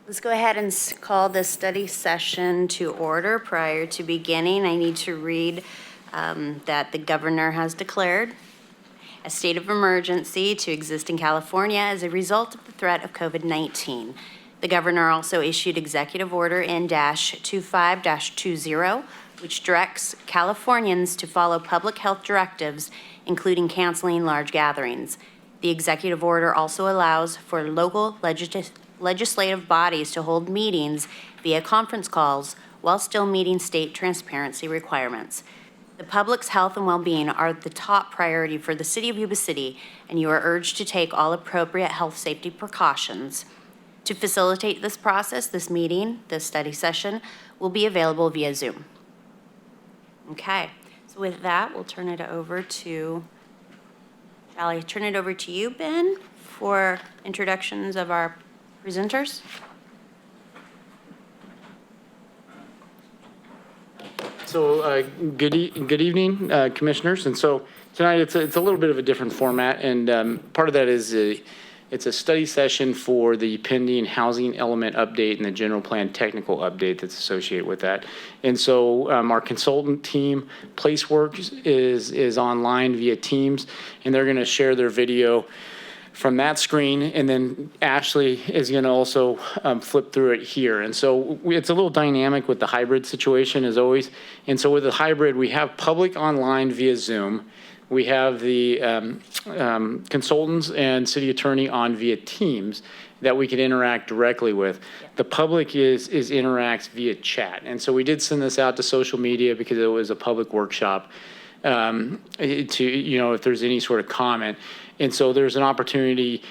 Let's go ahead and call this study session to order. Prior to beginning, I need to read that the governor has declared a state of emergency to exist in California as a result of the threat of COVID-19. The governor also issued Executive Order N-25-20, which directs Californians to follow public health directives, including canceling large gatherings. The executive order also allows for local legislative bodies to hold meetings via conference calls while still meeting state transparency requirements. The public's health and well-being are the top priority for the City of Yuba City, and you are urged to take all appropriate health safety precautions. To facilitate this process, this study session, will be available via Zoom. Okay, so with that, we'll turn it over to, shall I turn it over to you, Ben, for introductions of our presenters? So good evening, commissioners. And so tonight it's a little bit of a different format, and part of that is it's a study session for the pending housing element update and the general plan technical update that's associated with that. And so our consultant team, Placeworks, is online via Teams, and they're going to share their video from that screen, and then Ashley is going to also flip through it here. And so it's a little dynamic with the hybrid situation as always. And so with the hybrid, we have public online via Zoom. We have the consultants and city attorney on via Teams that we can interact directly with. Yeah. The public interacts via chat. And so we did send this out to social media because it was a public workshop to, if there's any sort of comment. And so there's an opportunity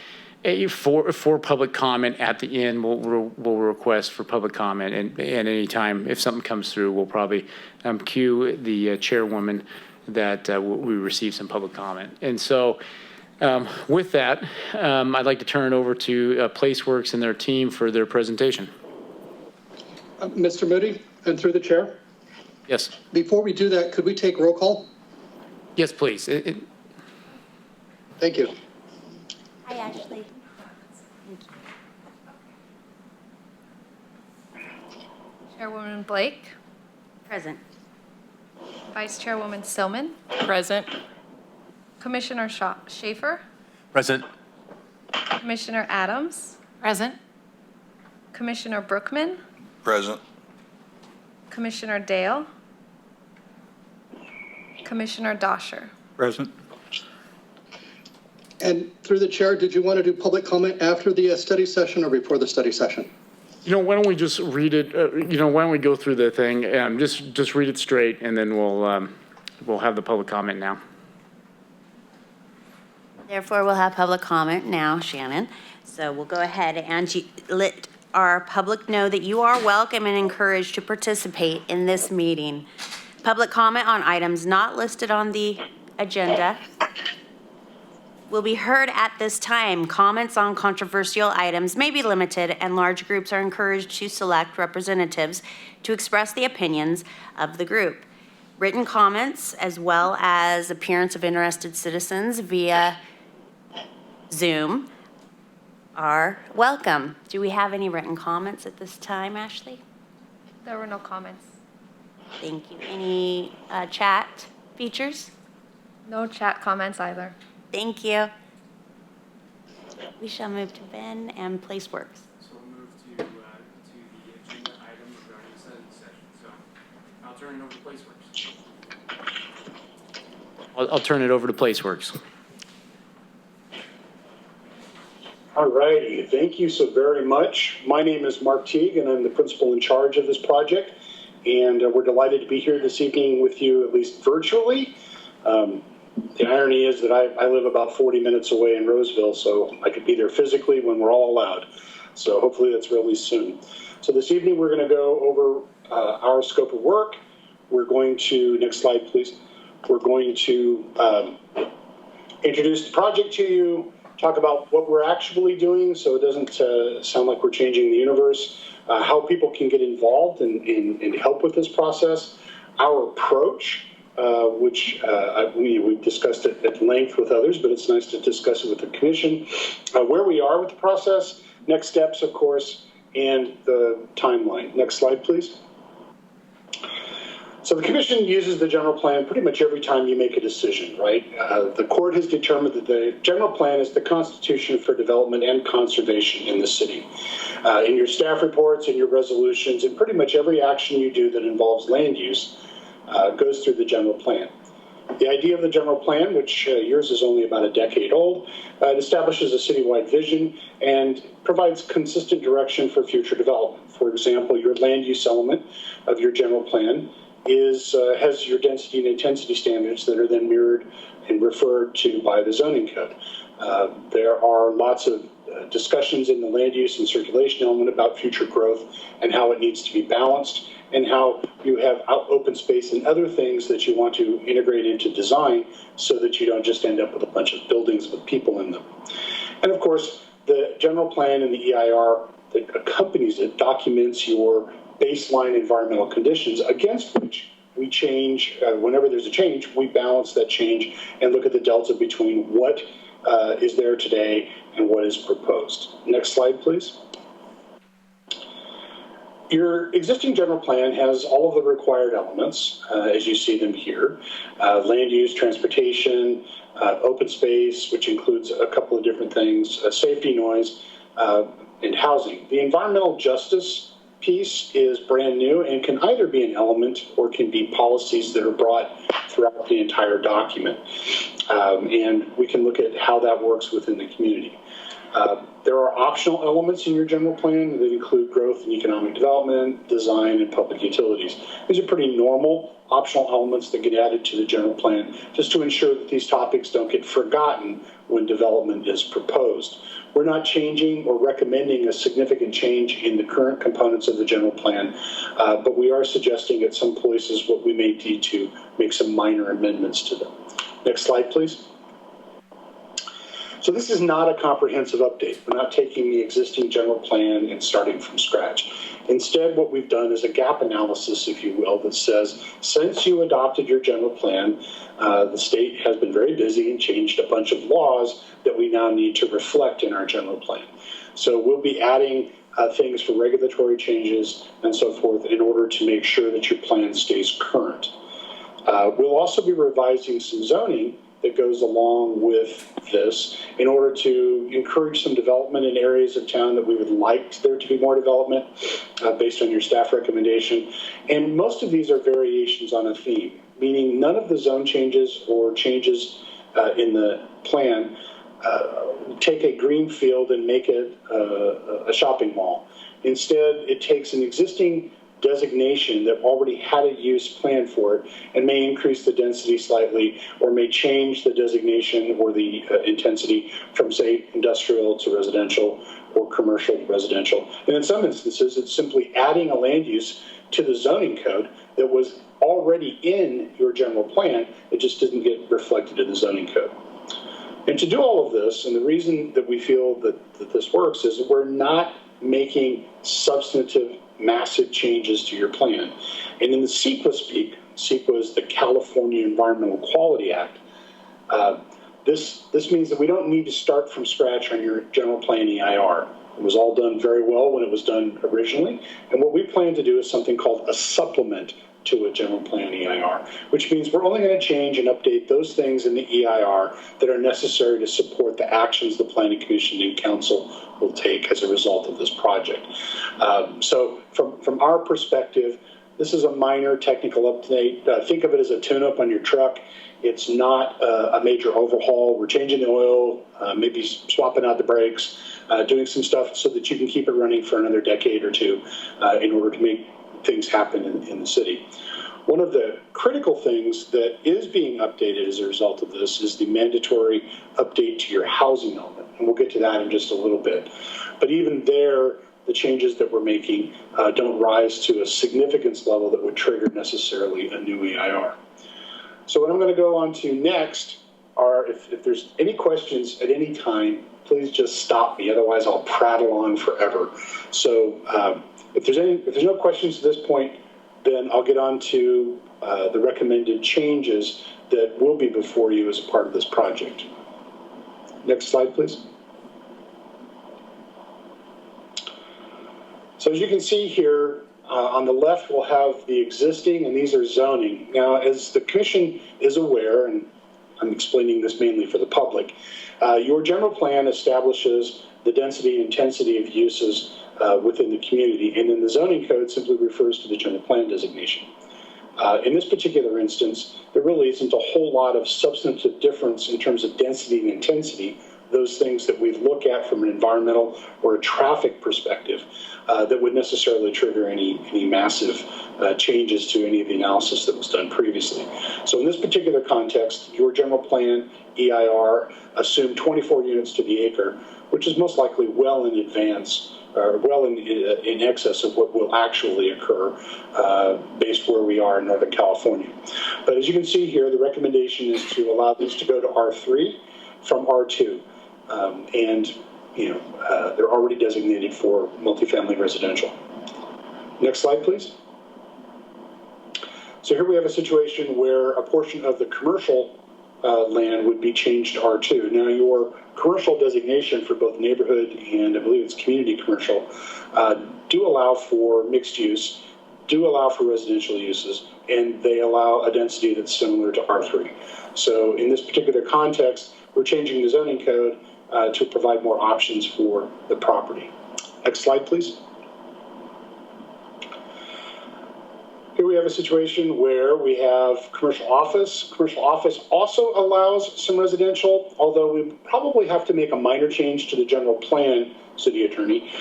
for public comment at the end. We'll request for public comment, and at any time, if something comes through, we'll probably cue the chairwoman that we receive some public comment. And so with that, I'd like to turn it over to Placeworks and their team for their presentation. Mr. Moody, and through the chair. Yes. Before we do that, could we take roll call? Yes, please. Thank you. Hi, Ashley. Chairwoman Blake. Present. Vice Chairwoman Silman. Present. Commissioner Schaefer. Present. Commissioner Adams. Present. Commissioner Brookman. Present. Commissioner Dale. Commissioner Dosher. Present. And through the chair, did you want to do public comment after the study session or before the study session? Why don't we just read it? Why don't we go through the thing? Just read it straight, and then we'll have the public comment now. Therefore, we'll have public comment now, Shannon. So we'll go ahead and let our public know that you are welcome and encouraged to participate in this meeting. Public comment on items not listed on the agenda will be heard at this time. Comments on controversial items may be limited, and large groups are encouraged to select representatives to express the opinions of the group. Written comments, as well as appearance of interested citizens via Zoom, are welcome. Do we have any written comments at this time, Ashley? There were no comments. Thank you. Any chat features? No chat comments either. Thank you. We shall move to Ben and Placeworks. So we'll move to the agenda item regarding the study session. So I'll turn it over to Placeworks. I'll turn it over to Placeworks. All righty, thank you so very much. My name is Mark Teague, and I'm the principal in charge of this project. And we're delighted to be here this evening with you, at least virtually. The irony is that I live about 40 minutes away in Roseville, so I could be there physically when we're all allowed. So hopefully that's really soon. So this evening we're going to go over our scope of work. We're going to, next slide please, we're going to introduce the project to you, talk about what we're actually doing so it doesn't sound like we're changing the universe, how people can get involved and help with this process, our approach, which we discussed it at length with others, but it's nice to discuss it with the commission, where we are with the process, next steps, of course, and the timeline. Next slide, please. So the commission uses the general plan pretty much every time you make a decision, right? The court has determined that the general plan is the constitution for development and conservation in the city. In your staff reports, in your resolutions, and pretty much every action you do that involves land use goes through the general plan. The idea of the general plan, which yours is only about a decade old, it establishes a citywide vision and provides consistent direction for future development. For example, your land use element of your general plan has your density and intensity standards that are then mirrored and referred to by the zoning code. There are lots of discussions in the land use and circulation element about future growth and how it needs to be balanced, and how you have open space and other things that you want to integrate into design so that you don't just end up with a bunch of buildings with people in them. And of course, the general plan and the EIR that accompanies it documents your baseline environmental conditions against which we change. Whenever there's a change, we balance that change and look at the delta between what is there today and what is proposed. Next slide, please. Your existing general plan has all of the required elements, as you see them here. Land use, transportation, open space, which includes a couple of different things, safety, noise, and housing. The environmental justice piece is brand new and can either be an element or can be policies that are brought throughout the entire document. And we can look at how that works within the community. There are optional elements in your general plan that include growth and economic development, design, and public utilities. These are pretty normal optional elements that get added to the general plan just to ensure that these topics don't get forgotten when development is proposed. We're not changing or recommending a significant change in the current components of the general plan, but we are suggesting at some places what we may need to make some minor amendments to them. Next slide, please. So this is not a comprehensive update. We're not taking the existing general plan and starting from scratch. Instead, what we've done is a gap analysis, if you will, that says, since you adopted your general plan, the state has been very busy and changed a bunch of laws that we now need to reflect in our general plan. So we'll be adding things for regulatory changes and so forth in order to make sure that your plan stays current. We'll also be revising some zoning that goes along with this in order to encourage some development in areas of town that we would like there to be more development based on your staff recommendation. And most of these are variations on a theme, meaning none of the zone changes or changes in the plan take a green field and make it a shopping mall. Instead, it takes an existing designation that already had a use planned for it and may increase the density slightly or may change the designation or the intensity from, say, industrial to residential or commercial to residential. And in some instances, it's simply adding a land use to the zoning code that was already in your general plan. It just didn't get reflected in the zoning code. And to do all of this, and the reason that we feel that this works is that we're not making substantive massive changes to your plan. And in the CEQA speak, CEQA is the California Environmental Quality Act, this means that we don't need to start from scratch on your general plan EIR. It was all done very well when it was done originally. And what we plan to do is something called a supplement to a general plan EIR, which means we're only going to change and update those things in the EIR that are necessary to support the actions the Planning Commission and Council will take as a result of this project. So from our perspective, this is a minor technical update. Think of it as a tune-up on your truck. It's not a major overhaul. We're changing the oil, maybe swapping out the brakes, doing some stuff so that you can keep it running for another decade or two in order to make things happen in the city. One of the critical things that is being updated as a result of this is the mandatory update to your housing element. And we'll get to that in just a little bit. But even there, the changes that we're making don't rise to a significance level that would trigger necessarily a new EIR. So what I'm going to go on to next are, if there's any questions at any time, please just stop me. Otherwise, I'll prattle on forever. So if there's no questions at this point, then I'll get on to the recommended changes that will be before you as a part of this project. Next slide, please. So as you can see here, on the left, we'll have the existing, and these are zoning. Now, as the commission is aware, and I'm explaining this mainly for the public, your general plan establishes the density and intensity of uses within the community, and then the zoning code simply refers to the general plan designation. In this particular instance, there really isn't a whole lot of substantive difference in terms of density and intensity, those things that we look at from an environmental or a traffic perspective that would necessarily trigger any massive changes to any of the analysis that was done previously. So in this particular context, your general plan, EIR, assumed 24 units to the acre, which is most likely well in advance, or well in excess of what will actually occur based where we are in Northern California. But as you can see here, the recommendation is to allow these to go to R3 from R2. And they're already designated for multifamily residential. Next slide, please. So here we have a situation where a portion of the commercial land would be changed to R2. Now, your commercial designation for both neighborhood and I believe it's community commercial do allow for mixed use, do allow for residential uses, and they allow a density that's similar to R3. So in this particular context, we're changing the zoning code to provide more options for the property. Next slide, please. Here we have a situation where we have commercial office. Commercial office also allows some residential, although we probably have to make a minor change to the general plan, City Attorney,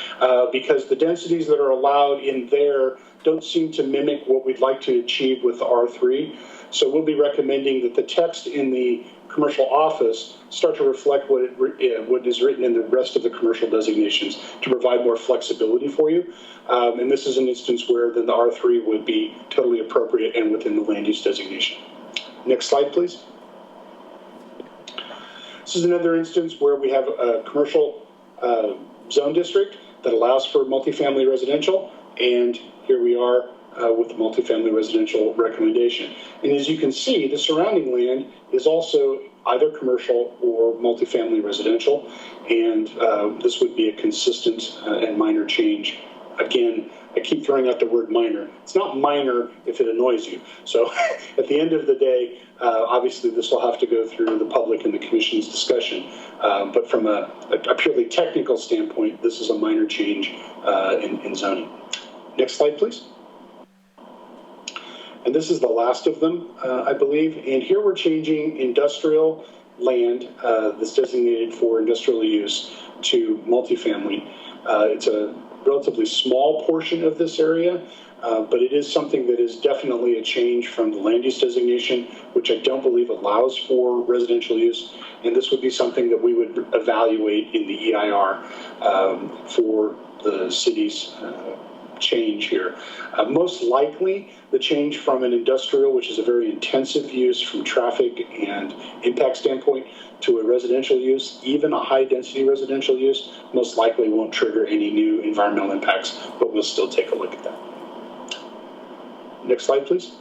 because the densities that are allowed in there don't seem to mimic what we'd like to achieve with the R3. So we'll be recommending that the text in the commercial office start to reflect what is written in the rest of the commercial designations to provide more flexibility for you. And this is an instance where then the R3 would be totally appropriate and within the land use designation. Next slide, please. This is another instance where we have a commercial zone district that allows for multifamily residential, and here we are with the multifamily residential recommendation. And as you can see, the surrounding land is also either commercial or multifamily residential, and this would be a consistent and minor change. Again, I keep throwing out the word minor. It's not minor if it annoys you. So at the end of the day, obviously this will have to go through the public and the commission's discussion. But from a purely technical standpoint, this is a minor change in zoning. Next slide, please. And this is the last of them, I believe. And here we're changing industrial land that's designated for industrial use to multifamily. It's a relatively small portion of this area, but it is something that is definitely a change from the land use designation, which I don't believe allows for residential use. And this would be something that we would evaluate in the EIR for the city's change here. Most likely, the change from an industrial, which is a very intensive use from traffic and impact standpoint, to a residential use, even a high-density residential use, most likely won't trigger any new environmental impacts, but we'll still take a look at that. Next slide, please.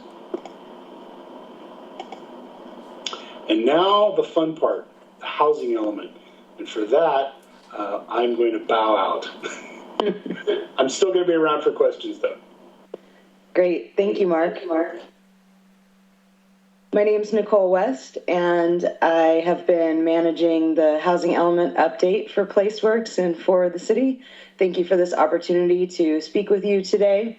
And now the fun part, the housing element. And for that, I'm going to bow out. I'm still going to be around for questions, though. Great. Thank you, Mark. My name is Nicole West, and I have been managing the housing element update for PlaceWorks and for the city. Thank you for this opportunity to speak with you today.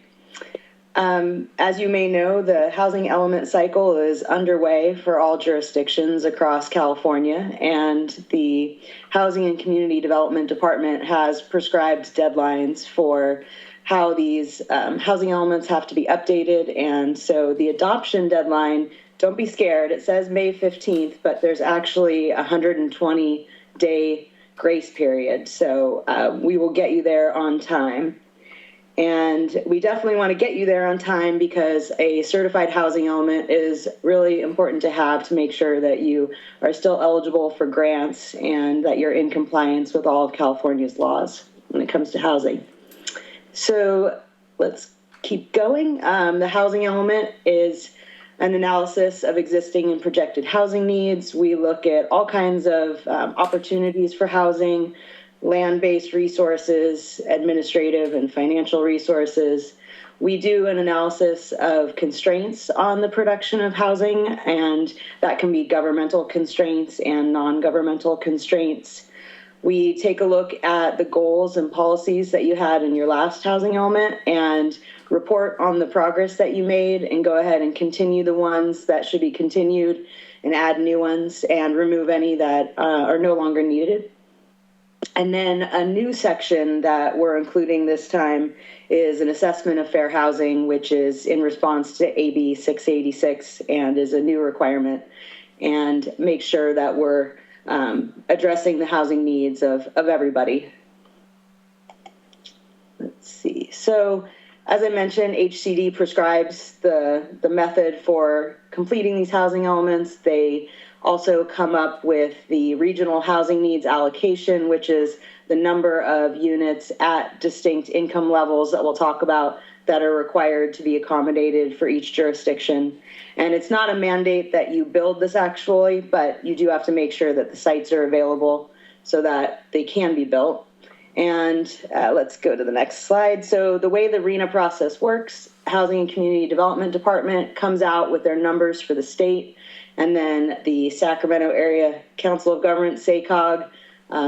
As you may know, the housing element cycle is underway for all jurisdictions across California, and the Housing and Community Development Department has prescribed deadlines for how these housing elements have to be updated. And so the adoption deadline, don't be scared, it says May 15th, but there's actually a 120-day grace period. So we will get you there on time. And we definitely want to get you there on time because a certified housing element is really important to have to make sure that you are still eligible for grants and that you're in compliance with all of California's laws when it comes to housing. So let's keep going. The housing element is an analysis of existing and projected housing needs. We look at all kinds of opportunities for housing, land-based resources, administrative and financial resources. We do an analysis of constraints on the production of housing, and that can be governmental constraints and non-governmental constraints. We take a look at the goals and policies that you had in your last housing element and report on the progress that you made, and go ahead and continue the ones that should be continued and add new ones and remove any that are no longer needed. And then a new section that we're including this time is an assessment of fair housing, which is in response to AB 686 and is a new requirement, and make sure that we're addressing the housing needs of everybody. Let's see. So as I mentioned, HCD prescribes the method for completing these housing elements. They also come up with the regional housing needs allocation, which is the number of units at distinct income levels that we'll talk about that are required to be accommodated for each jurisdiction. And it's not a mandate that you build this actually, but you do have to make sure that the sites are available so that they can be built. And let's go to the next slide. So the way the RHNA process works, Housing and Community Development Department comes out with their numbers for the state, and then the Sacramento Area Council of Governments, SACOG,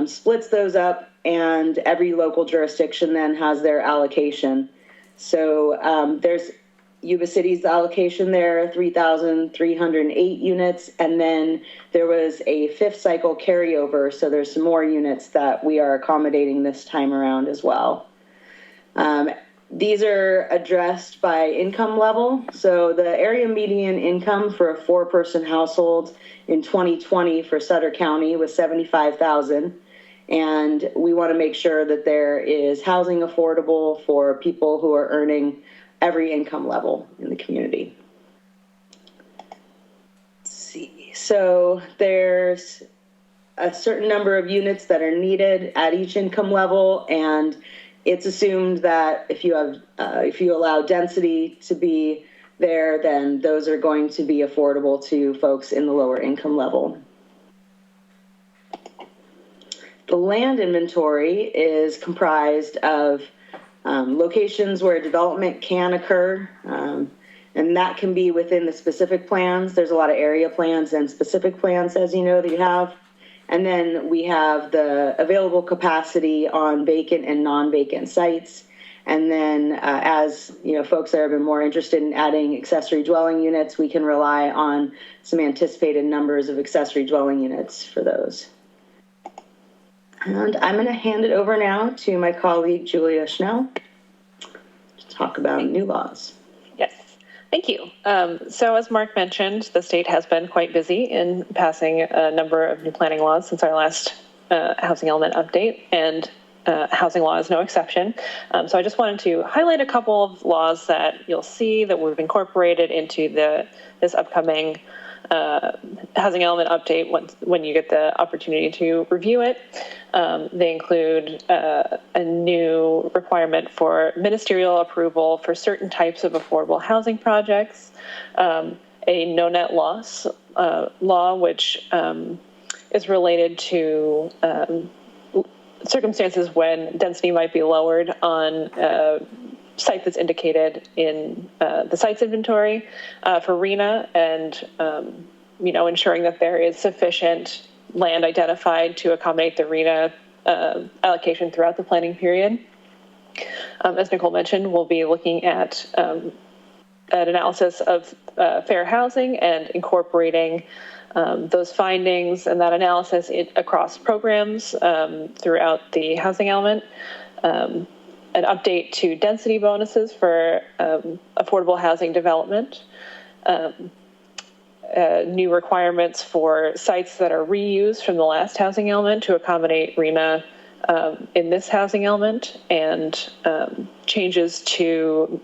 splits those up, and every local jurisdiction then has their allocation. So there's Yuba City's allocation there, 3,308 units, and then there was a fifth cycle carryover, so there's some more units that we are accommodating this time around as well. These are addressed by income level. So the area median income for a 4-person household in 2020 for Sutter County was $75,000. And we want to make sure that there is housing affordable for people who are earning every income level in the community. Let's see. So there's a certain number of units that are needed at each income level, and it's assumed that if you allow density to be there, then those are going to be affordable to folks in the lower income level. The land inventory is comprised of locations where development can occur, and that can be within the specific plans. There's a lot of area plans and specific plans, as you know, that you have. And then we have the available capacity on vacant and non-vacant sites. And then as you know, folks that have been more interested in adding accessory dwelling units, we can rely on some anticipated numbers of accessory dwelling units for those. And I'm going to hand it over now to my colleague, Julia Schnell, to talk about new laws. Yes, thank you. So as Mark mentioned, the state has been quite busy in passing a number of new planning laws since our last housing element update, and housing law is no exception. So I just wanted to highlight a couple of laws that you'll see that we've incorporated into this upcoming housing element update when you get the opportunity to review it. They include a new requirement for ministerial approval for certain types of affordable housing projects, a no net loss law, which is related to circumstances when density might be lowered on site that's indicated in the sites inventory for RHNA, and ensuring that there is sufficient land identified to accommodate the RHNA allocation throughout the planning period. As Nicole mentioned, we'll be looking at an analysis of fair housing and incorporating those findings and that analysis across programs throughout the housing element. An update to density bonuses for affordable housing development, new requirements for sites that are reused from the last housing element to accommodate RHNA in this housing element, and changes to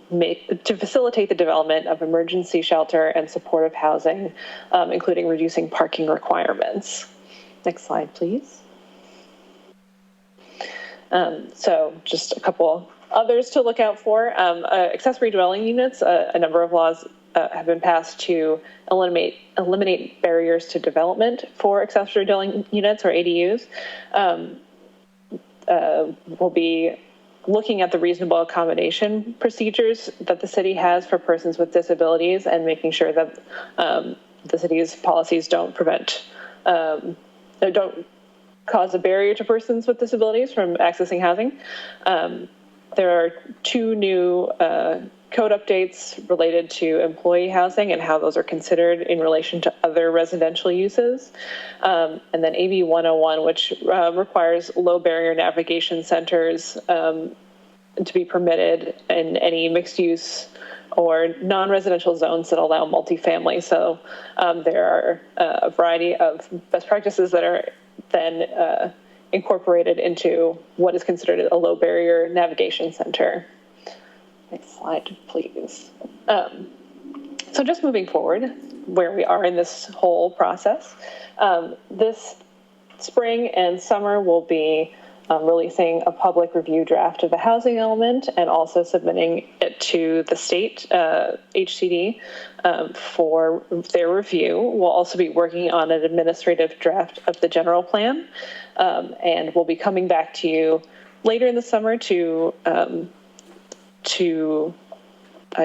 facilitate the development of emergency shelter and supportive housing, including reducing parking requirements. Next slide, please. So just a couple others to look out for. Accessory dwelling units, a number of laws have been passed to eliminate barriers to development for accessory dwelling units, or ADUs. we'll be looking at the reasonable accommodation procedures that the city has for persons with disabilities and making sure that the city's policies don't don't cause a barrier to persons with disabilities from accessing housing. There are 2 new code updates related to employee housing and how those are considered in relation to other residential uses. And then AB 101, which requires low barrier navigation centers to be permitted in any mixed use or non-residential zones that allow multifamily. So there are a variety of best practices that are then incorporated into what is considered a low barrier navigation center. Next slide, please. So just moving forward, where we are in this whole process, this spring and summer will be releasing a public review draft of the housing element and also submitting it to the state HCD for their review. We'll also be working on an administrative draft of the general plan, and we'll be coming back to you later in the summer to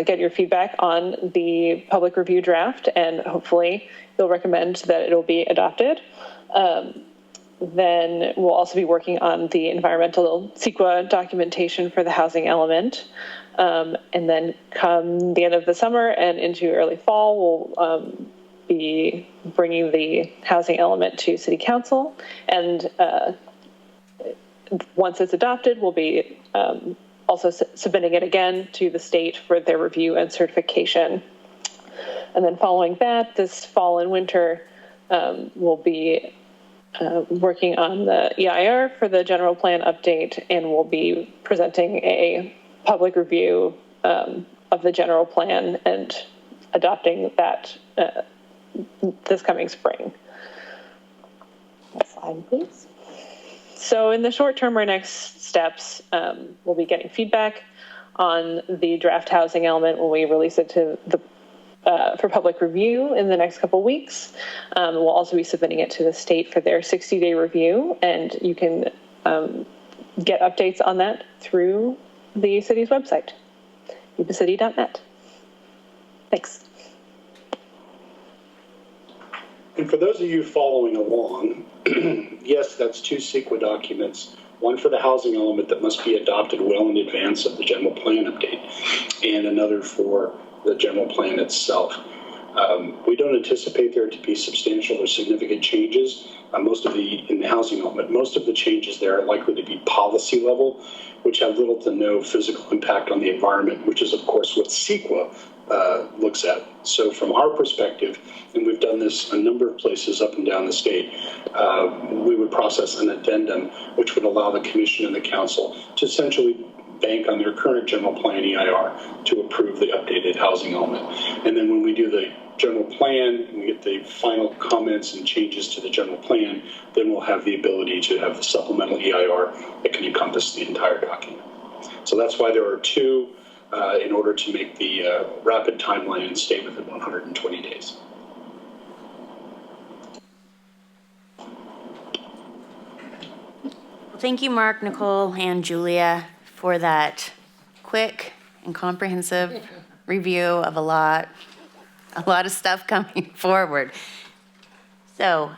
get your feedback on the public review draft, and hopefully you'll recommend that it'll be adopted. Then we'll also be working on the environmental CEQA documentation for the housing element. And then come the end of the summer and into early fall, we'll be bringing the housing element to City Council. And once it's adopted, we'll be also submitting it again to the state for their review and certification. And then following that, this fall and winter, we'll be working on the EIR for the general plan update, and we'll be presenting a public review of the general plan and adopting that this coming spring. Next slide, please. So in the short term, our next steps, we'll be getting feedback on the draft housing element when we release it to the for public review in the next couple weeks. We'll also be submitting it to the state for their 60-day review, and you can get updates on that through the city's website, yubacity.net. Thanks. And for those of you following along, yes, that's 2 CEQA documents, one for the housing element that must be adopted well in advance of the general plan update, and another for the general plan itself. We don't anticipate there to be substantial or significant changes. In the housing element, most of the changes there are likely to be policy level, which have little to no physical impact on the environment, which is of course what CEQA looks at. So from our perspective, and we've done this a number of places up and down the state, we would process an addendum which would allow the commission and the council to essentially bank on their current general plan EIR to approve the updated housing element. And then when we do the general plan, and we get the final comments and changes to the general plan, then we'll have the ability to have the supplemental EIR that can encompass the entire document. So that's why there are 2 in order to make the rapid timeline and stay within 120 days. Thank you, Mark, Nicole, and Julia, for that quick and comprehensive review of a lot of stuff coming forward. So,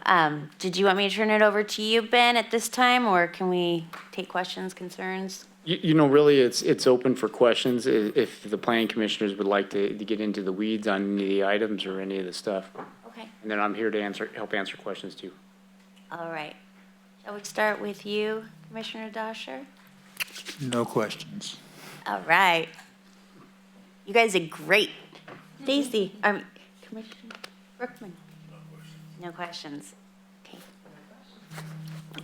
did you want me to turn it over to you, Ben, at this time, or can we take questions, concerns? You know, really, it's open for questions if the planning commissioners would like to get into the weeds on any of the items or any of the stuff. Okay. And then I'm here to help answer questions too. All right. Shall we start with you, Commissioner Dosher? No questions. All right. You guys did great. Daisy, Commissioner Brookman. No questions. Okay.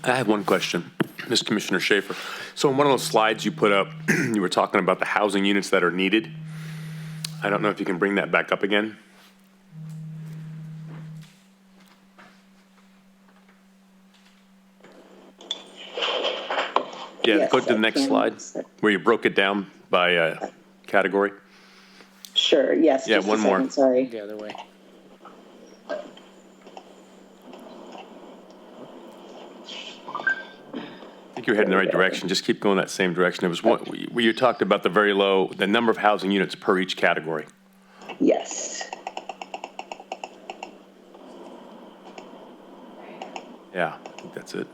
I have one question, Ms. Commissioner Schaefer. So in one of those slides you put up, you were talking about the housing units that are needed. I don't know if you can bring that back up again. Yeah, Yes, go to the I next can. slide where you broke it down by category. Sure, yes. Yeah, just a one more. second, sorry. The other way. I think you're heading in the right direction. Just keep going that same direction. There was one where you talked about the very low, the number of housing units per each category. Yes. Yeah, I think that's it.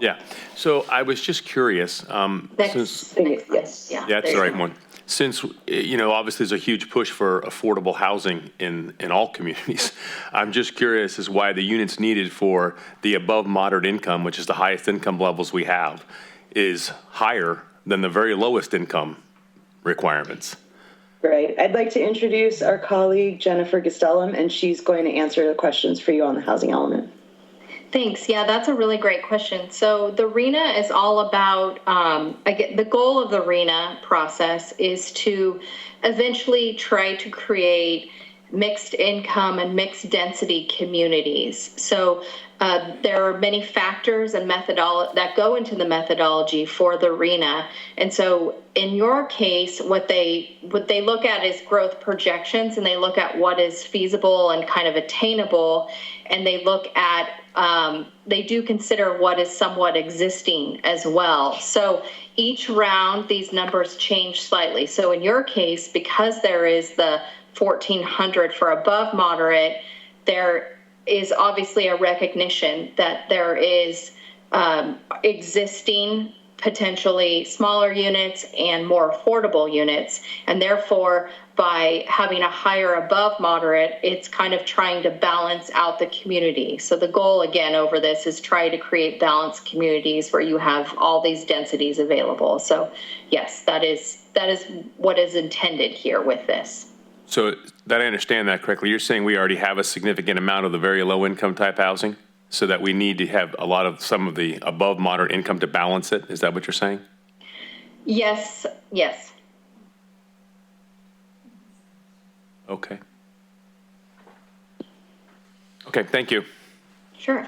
Yeah. So I was just curious. Since, Yes. Yeah. yeah, that's the right one. Since, obviously there's a huge push for affordable housing in all communities, I'm just curious as why the units needed for the above moderate income, which is the highest income levels we have, is higher than the very lowest income requirements. Right. I'd like to introduce our colleague, Jennifer Gastelum, and she's going to answer the questions for you on the housing element. Thanks. Yeah, that's a really great question. So the RENA is all about, the goal of the RENA process is to eventually try to create mixed income and mixed density communities. So there are many factors and that go into the methodology for the RENA. And so in your case, what they look at is growth projections, and they look at what is feasible and kind of attainable. And they look at, they do consider what is somewhat existing as well. So each round, these numbers change slightly. So in your case, because there is the 1,400 for above moderate, there is obviously a recognition that there is existing potentially smaller units and more affordable units. And therefore, by having a higher above moderate, it's kind of trying to balance out the community. So the goal, again, over this is try to create balanced communities where you have all these densities available. So yes, that is what is intended here with this. So that I understand that correctly, you're saying we already have a significant amount of the very low income type housing, so that we need to have some of the above moderate income to balance it? Is that what you're saying? Yes, yes. Okay. Okay, thank you. Sure.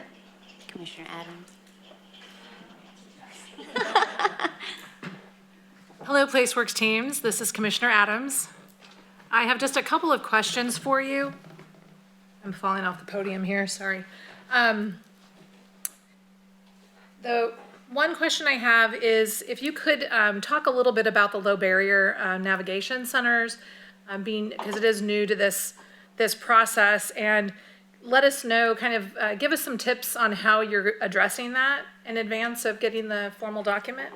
Commissioner Adams. Hello, PlaceWorks teams. This is Commissioner Adams. I have just a couple of questions for you. I'm falling off the podium here, sorry. The one question I have is if you could talk a little bit about the low barrier navigation centers, because it is new to this process, and let us know, give us some tips on how you're addressing that in advance of getting the formal document.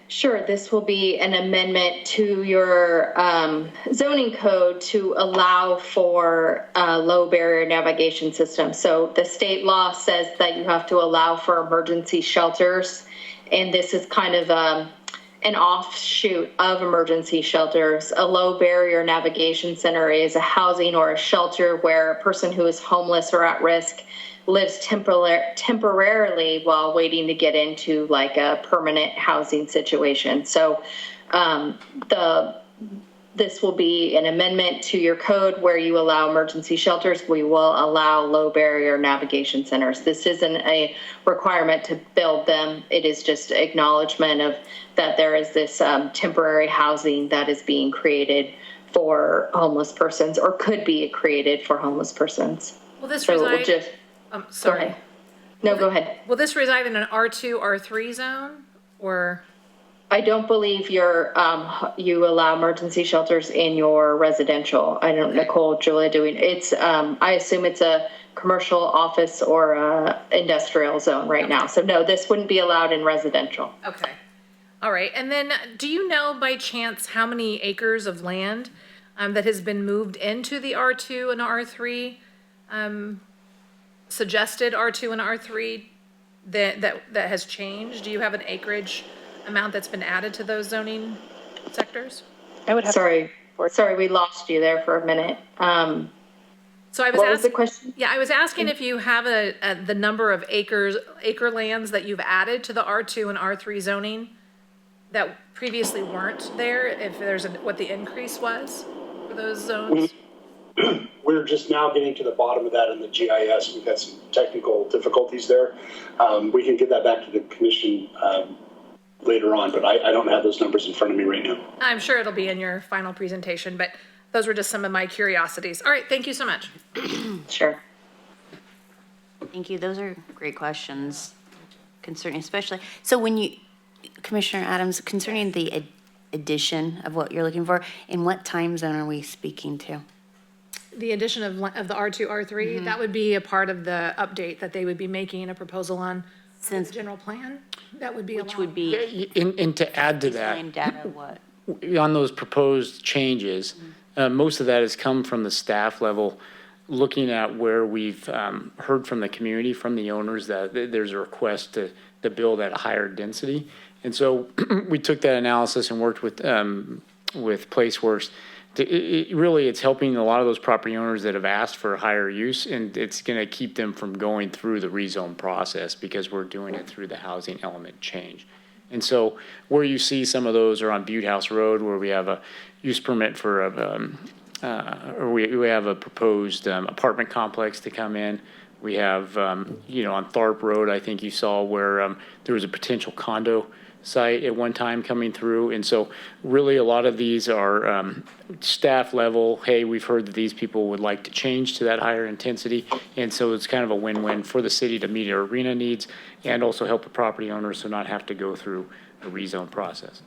Sure, this will be an amendment to your zoning code to allow for a low barrier navigation system. So the state law says that you have to allow for emergency shelters, and this is kind of an offshoot of emergency shelters. A low barrier navigation center is a housing or a shelter where a person who is homeless or at risk lives temporarily while waiting to get into like a permanent housing situation. So this will be an amendment to your code where you allow emergency shelters. We will allow low barrier navigation centers. This isn't a requirement to build them. It is just acknowledgement of that there is this temporary housing that is being created for homeless persons, or could be created for homeless persons. Will this So reside? Sorry. Go ahead. No, go ahead. Will this reside in an R2, R3 zone, or? I don't believe you allow emergency shelters in your residential. I don't, Nicole, Julia, it's, I assume it's a commercial, office, or industrial zone right now. So no, this wouldn't be allowed in residential. Okay. All right. And then do you know by chance how many acres of land that has been moved into the R2 and R3, suggested R2 and R3 that has changed? Do you have an acreage amount that's been added to those zoning sectors? I would have. Sorry, we lost you there for a minute. So I was what was the question? Yeah, I was asking if you have the number of acre lands that you've added to the R2 and R3 zoning that previously weren't there, if there's what the increase was for those zones? We're just now getting to the bottom of that in the GIS. We've had some technical difficulties there. We can get that back to the commission later on, but I don't have those numbers in front of me right now. I'm sure it'll be in your final presentation, but those were just some of my curiosities. All right, thank you so much. Sure. Thank you. Those are great questions. concerning especially, so when you, Commissioner Adams, concerning the addition of what you're looking for, in what time zone are we speaking to? The addition of the R2, R3, that would be a part of the update that they would be making a proposal on the general plan. That would be Which would be And to add to that, baseline data, what? on those proposed changes, most of that has come from the staff level, looking at where we've heard from the community, from the owners, that there's a request to build at a higher density. And so we took that analysis and worked with PlaceWorks. Really, it's helping a lot of those property owners that have asked for higher use, and it's going to keep them from going through the rezone process because we're doing it through the housing element change. And so where you see some of those are on Butte House Road, where we have a use permit for or we have a proposed apartment complex to come in. We have, on Tharp Road, I think you saw where there was a potential condo site at one time coming through. And so really a lot of these are staff level. Hey, we've heard that these people would like to change to that higher intensity. And so it's kind of a win-win for the city to meet our arena needs and also help the property owners to not have to go through a rezone process.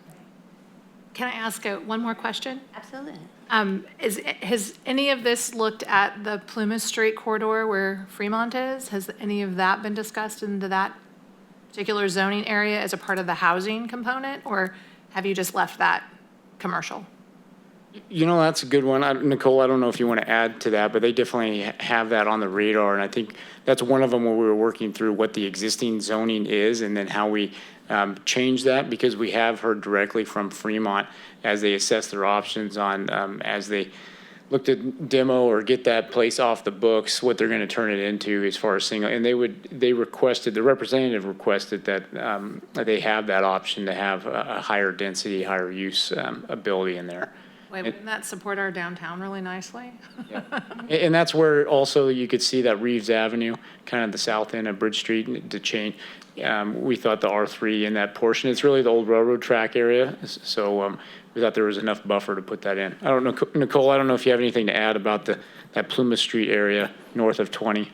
Can I ask one more question? Absolutely. Has any of this looked at the Plymouth Street corridor where Fremont is? Has any of that been discussed into that particular zoning area as a part of the housing component, or have you just left that commercial? That's a good one. Nicole, I don't know if you want to add to that, but they definitely have that on the radar. And I think that's one of them where we were working through what the existing zoning is and then how we change that, because we have heard directly from Fremont as they assess their options on, as they look to demo or get that place off the books, what they're going to turn it into as far as single. And the representative requested that they have that option to have a higher density, higher use ability in there. Wait, wouldn't that support our downtown really nicely? Yeah. And that's where also you could see that Reeves Avenue, kind of the south end of Bridge Street, to change. We thought the R3 in that portion, it's really the old railroad track area. So we thought there was enough buffer to put that in. I don't know, Nicole, I don't know if you have anything to add about that Plymouth Street area north of 20.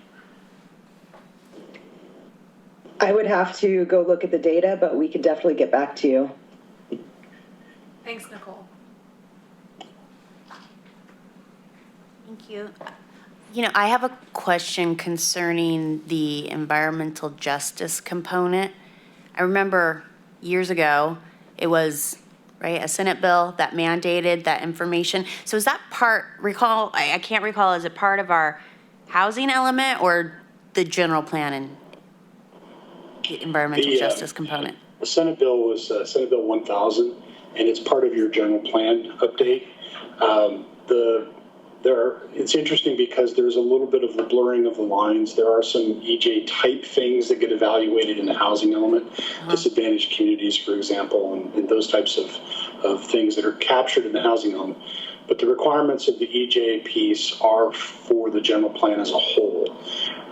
I would have to go look at the data, but we could definitely get back to you. Thanks, Nicole. Thank you. I have a question concerning the environmental justice component. I remember years ago, it was, right, a Senate bill that mandated that information. So is that I can't recall, is it part of our housing element or the general plan and the environmental justice component? The Senate bill was Senate Bill 1000, and it's part of your general plan update. It's interesting because there's a little bit of the blurring of the lines. There are some EJ type things that get evaluated in the housing element, disadvantaged communities, for example, and those types of things that are captured in the housing element. But the requirements of the EJ piece are for the general plan as a whole.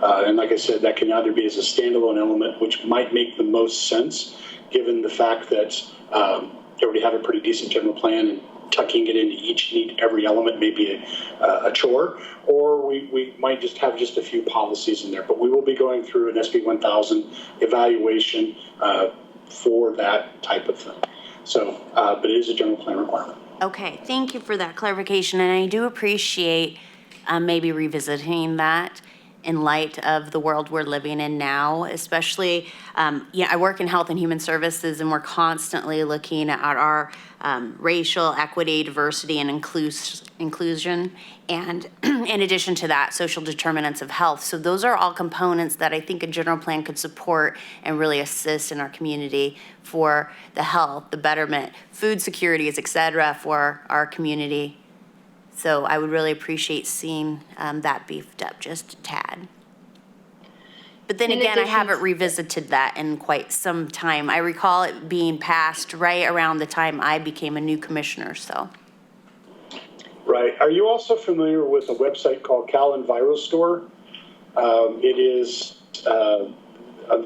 And like I said, that can either be as a standalone element, which might make the most sense given the fact that you already have a pretty decent general plan, and tucking it into every element may be a chore, or we might just have just a few policies in there. But we will be going through an SB 1000 evaluation for that type of thing. So, but it is a general plan requirement. Okay, thank you for that clarification, and I do appreciate maybe revisiting that in light of the world we're living in now, especially, I work in health and human services, and we're constantly looking at our racial equity, diversity, and inclusion, and in addition to that, social determinants of health. So those are all components that I think a general plan could support and really assist in our community for the health, the betterment, food securities, et cetera, for our community. So I would really appreciate seeing that beefed up just a tad. But then again, I haven't revisited that in quite some time. I recall it being passed right around the time I became a new commissioner, so. Right. Are you also familiar with a website called Cal EnviroStore? It is on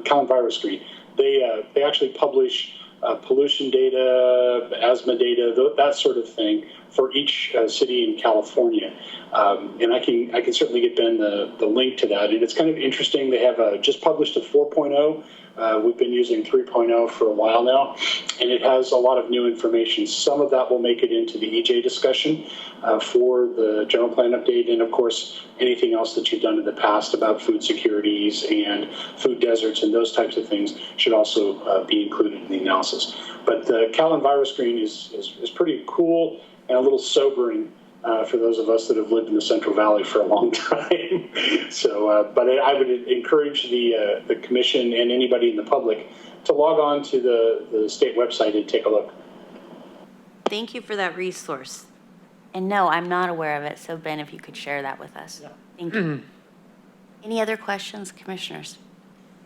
Cal EnviroStreet. They actually publish pollution data asthma data, that sort of thing for each city in California. And I can certainly get Ben the link to that. And it's kind of interesting. They have just published a 4.0. We've been using 3.0 for a while now, and it has a lot of new information. Some of that will make it into the EJ discussion for the general plan update, and of course, anything else that you've done in the past about food securities and food deserts and those types of things should also be included in the analysis. But the Cal EnviroScreen is pretty cool and a little sobering for those of us that have lived in the Central Valley for a long time. So, but I would encourage the commission and anybody in the public to log on to the state website and take a look. Thank you for that resource. And no, I'm not aware of it, so Ben, if you could share that with us. Yeah. Thank you. Any other questions, commissioners?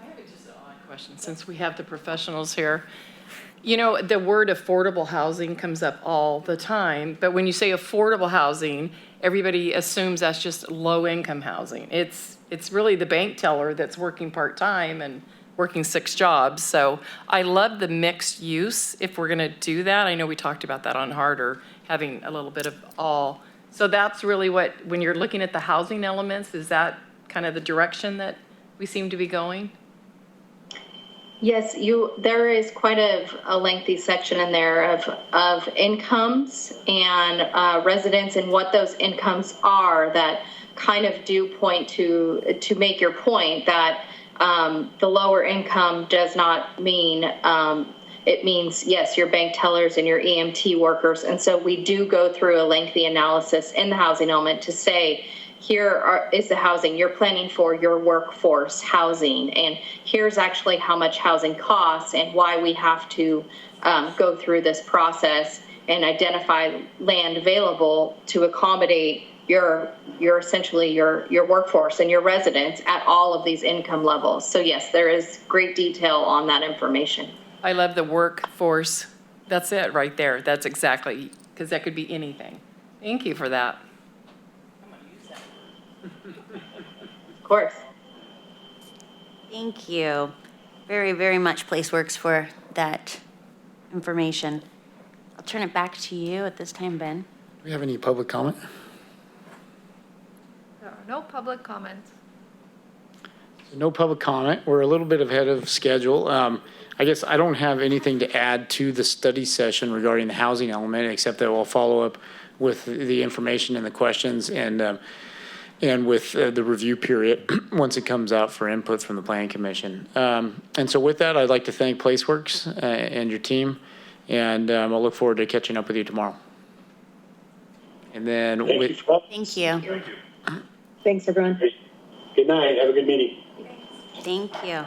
I have just an odd question, since we have the professionals here. You know, the word affordable housing comes up all the time, but when you say affordable housing, everybody assumes that's just low-income housing. It's really the bank teller that's working part-time and working 6 jobs. So I love the mixed use if we're going to do that. I know we talked about that on Harder, having a little bit of all. So that's really what, when you're looking at the housing elements, is that kind of the direction that we seem to be going? Yes, there is quite a lengthy section in there of incomes and residents and what those incomes are that kind of do point to make your point that the lower income does not mean, it means, yes, your bank tellers and your EMT workers. And so we do go through a lengthy analysis in the housing element to say, here is the housing you're planning for your workforce housing, and here's actually how much housing costs and why we have to go through this process and identify land available to accommodate your essentially your workforce and your residents at all of these income levels. So yes, there is great detail on that information. I love the workforce. That's it right there. That's exactly, because that could be anything. Thank you for that. Of course. Thank you very, very much, PlaceWorks, for that information. I'll turn it back to you at this time, Ben. Do we have any public comment? There are no public comments. No public comment. We're a little bit ahead of schedule. I guess I don't have anything to add to the study session regarding the housing element, except that we'll follow up with the information and the questions and with the review period once it comes out for input from the Planning Commission. And so with that, I'd like to thank PlaceWorks and your team, and I'll look forward to catching up with you tomorrow. And then Thank you. Thanks, everyone. Good night. Have a good meeting. Thank you.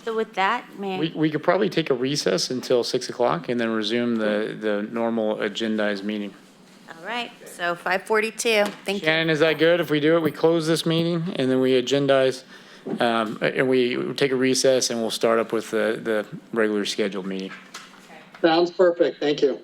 So with that, we could probably take a recess until 6 o'clock and then resume the normal agendized meeting. All right, so 5:42. Thank you. Shannon, is that good? If we do it, we close this meeting and then we agendize, and we take a recess and we'll start up with the regular scheduled meeting. Sounds perfect. Thank you.